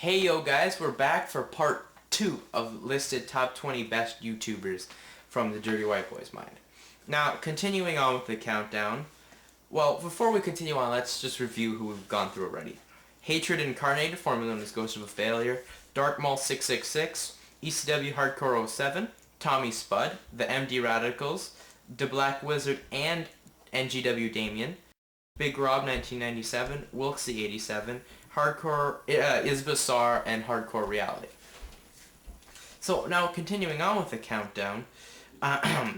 Hey yo guys, we're back for part 2 of listed top 20 best YouTubers from the Dirty White Boy's mind. Now, continuing on with the countdown, well, before we continue on, let's just review who we've gone through already. Hatred Incarnated, formerly known as Ghost of a Failure, Darkmall666, ECW Hardcore 07, Tommy Spud, the MD Radicals, The Black Wizard and NGW Damien, Big Rob 1997, Wilksy 87, Hardcore is Bizarre, and Hardcore Reality. So now continuing on with the countdown,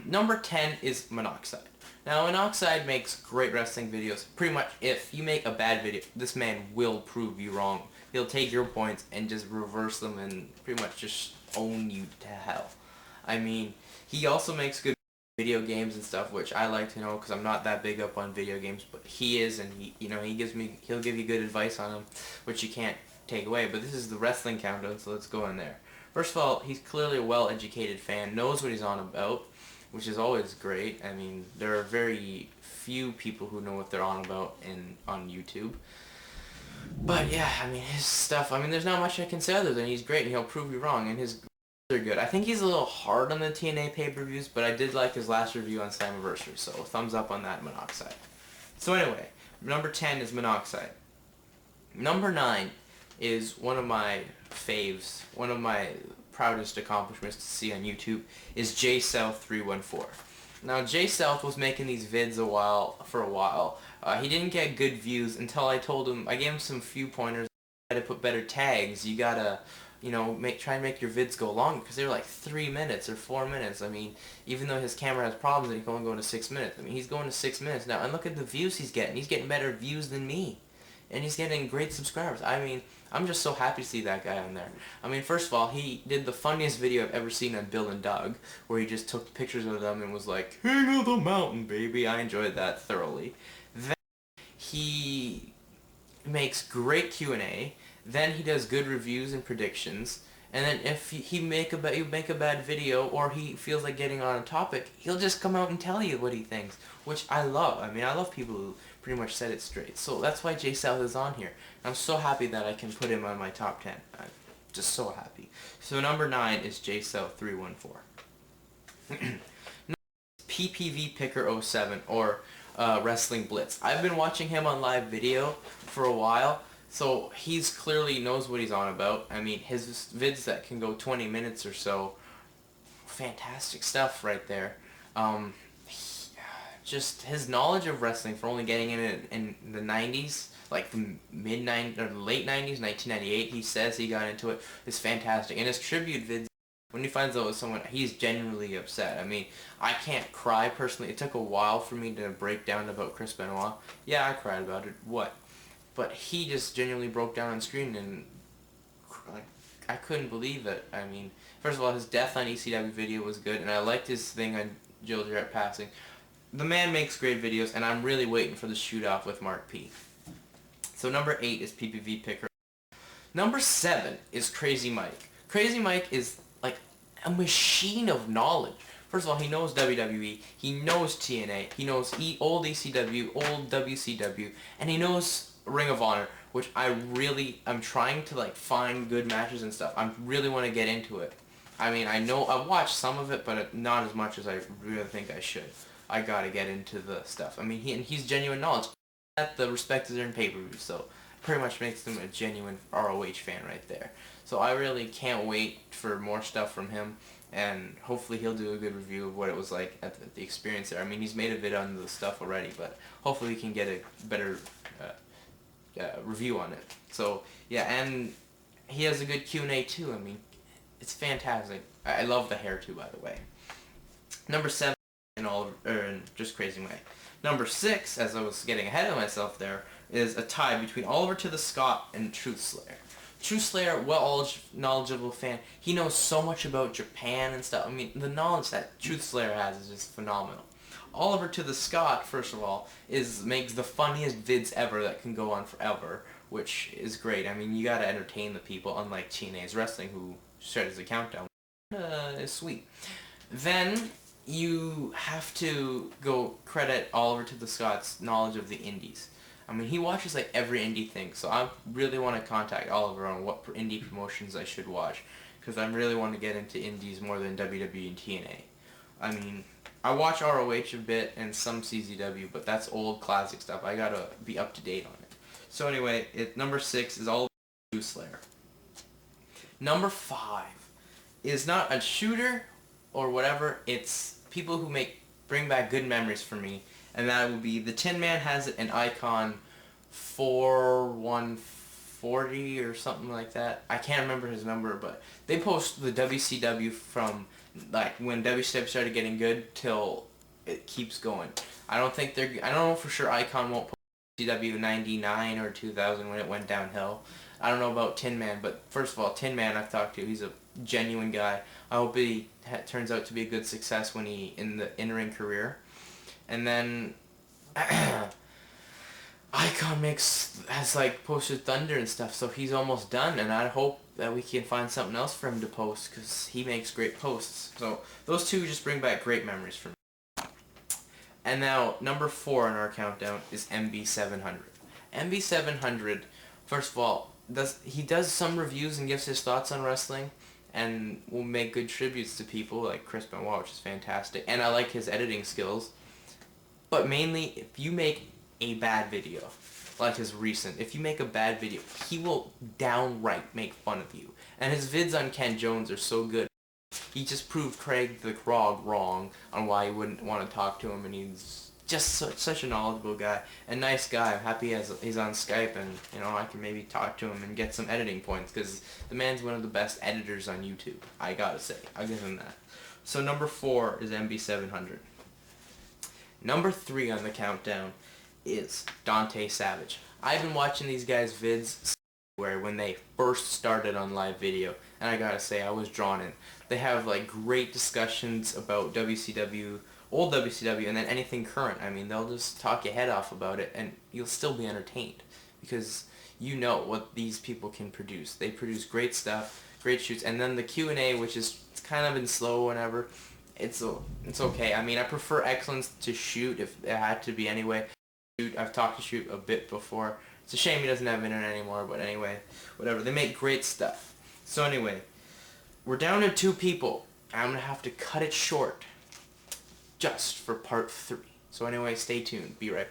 number 10 is Monoxide. Now Monoxide makes great wrestling videos. Pretty much if you make a bad video, this man will prove you wrong. He'll take your points and just reverse them and pretty much just own you to hell. I mean, he also makes good video games and stuff, which I like to know because I'm not that big up on video games, but he is, and he'll give you good advice on them, which you can't take away. But this is the wrestling countdown, so let's go in there. First of all, he's clearly a well-educated fan, knows what he's on about, which is always great. I mean, there are very few people who know what they're on about on YouTube. But yeah, I mean, his stuff, I mean, there's not much I can say other than he's great and he'll prove you wrong, and his they're good. I think he's a little hard on the TNA pay-per-views, but I did like his last review on Slammiversary, so thumbs up on that, Monoxide. So anyway, number 10 is Monoxide. Number 9 is one of my faves, one of my proudest accomplishments to see on YouTube, is JSelf 314. Now, JSelf was making these vids for a while. He didn't get good views until I gave him some few pointers. You gotta put better tags, you gotta try and make your vids go longer, because they're like 3 minutes or 4 minutes. I mean, even though his camera has problems and he can only go into 6 minutes. I mean, he's going to 6 minutes now, and look at the views he's getting. He's getting better views than me, and he's getting great subscribers. I mean, I'm just so happy to see that guy on there. I mean, first of all, he did the funniest video I've ever seen on Bill and Doug, where he just took pictures of them and was like, "King of the mountain, baby." I enjoyed that thoroughly. Then he makes great Q&A. Then he does good reviews and predictions, and then if you make a bad video or he feels like getting on a topic, he'll just come out and tell you what he thinks, which I love. I mean, I love people who pretty much said it straight. So that's why JCell is on here. I'm so happy that I can put him on my top 10. I'm just so happy. So number 9 is JCell 314. PPV Picker 07, or Wrestling Blitz. I've been watching him on live video for a while. So he's clearly knows what he's on about. I mean, his vids that can go 20 minutes or so, fantastic stuff right there. Just his knowledge of wrestling for only getting in the 90s, like the mid-90s or late 90s, 1998, he says he got into it, is fantastic. And his tribute vids, when he finds out with someone, he's genuinely upset. I mean, I can't cry personally. It took a while for me to break down about Chris Benoit. Yeah, I cried about it. What? But he just genuinely broke down on screen, and I couldn't believe it. I mean, first of all, his death on ECW video was good, and I liked his thing on Jill Jarrett passing. The man makes great videos, and I'm really waiting for the shoot-off with Mark P. So number 8 is PPV Picker. Number 7 is Crazy Mike. Crazy Mike is like a machine of knowledge. First of all, he knows WWE, he knows TNA, he knows old ECW, old WCW, and he knows Ring of Honor, which I'm trying to like find good matches and stuff. I really want to get into it. I mean, I've watched some of it, but not as much as I really think I should. I gotta get into the stuff. I mean, he's genuine knowledge. The respect is earned pay-per-view, so pretty much makes him a genuine ROH fan right there. So I really can't wait for more stuff from him, and hopefully he'll do a good review of what it was like at the experience there. I mean, he's made a vid on the stuff already, but hopefully we can get a better review on it. So yeah, and he has a good Q&A too. I mean, it's fantastic. I love the hair too, by the way. Number 7 and just Crazy Mike. Number 6, as I was getting ahead of myself there, is a tie between Oliver to the Scott and Truth Slayer. Truth Slayer, knowledgeable fan. He knows so much about Japan and stuff. I mean, the knowledge that Truth Slayer has is just phenomenal. Oliver to the Scott, first of all, makes the funniest vids ever that can go on forever, which is great. I mean, you gotta entertain the people, unlike TNA's Wrestling, who started the countdown. Is sweet. Then you have to go credit Oliver to the Scott's knowledge of the indies. I mean, he watches like every indie thing, so I really want to contact Oliver on what indie promotions I should watch, because I really want to get into indies more than WWE and TNA. I mean, I watch ROH a bit and some CZW, but that's old classic stuff. I gotta be up to date on it. So anyway, number 6 is all about Slayer. Number 5 is not a shooter or whatever. It's people who bring back good memories for me, and that would be the Tin Man has an Icon 4140 or something like that. I can't remember his number, but they post the WCW from like when WCW started getting good till it keeps going. I don't know for sure Icon won't post WCW 99 or 2000 when it went downhill. I don't know about Tin Man, but first of all, Tin Man I've talked to, he's a genuine guy. I hope he turns out to be a good success when he in the in-ring career. And then Icon has like posted Thunder and stuff, so he's almost done, and I hope that we can find something else for him to post, because he makes great posts. So those two just bring back great memories for me. And now number 4 on our countdown is MB700. MB700, first of all, he does some reviews and gives his thoughts on wrestling, and will make good tributes to people like Chris Benoit, which is fantastic, and I like his editing skills. But mainly, if you make a bad video, like his recent, if you make a bad video, he will downright make fun of you. And his vids on Ken Jones are so good. He just proved Craig the Krog wrong on why you wouldn't want to talk to him, and he's just such a knowledgeable guy, a nice guy. I'm happy he's on Skype, and I can maybe talk to him and get some editing points, because the man's one of the best editors on YouTube. I gotta say, I'll give him that. So number 4 is MB700. Number 3 on the countdown is Dante Savage. I've been watching these guys' vids when they first started on live video, and I gotta say, I was drawn in. They have like great discussions about WCW, old WCW, and then anything current. I mean, they'll just talk your head off about it, and you'll still be entertained, because you know what these people can produce. They produce great stuff, great shoots, and then the Q&A, which is kind of been slow whenever. It's okay. I mean, I prefer Excellence to Shoot if it had to be anyway. I've talked to Shoot a bit before. It's a shame he doesn't have internet anymore, but anyway, whatever. They make great stuff. So anyway, we're down to 2 people. I'm going to have to cut it short just for part 3. So anyway, stay tuned. Be right back.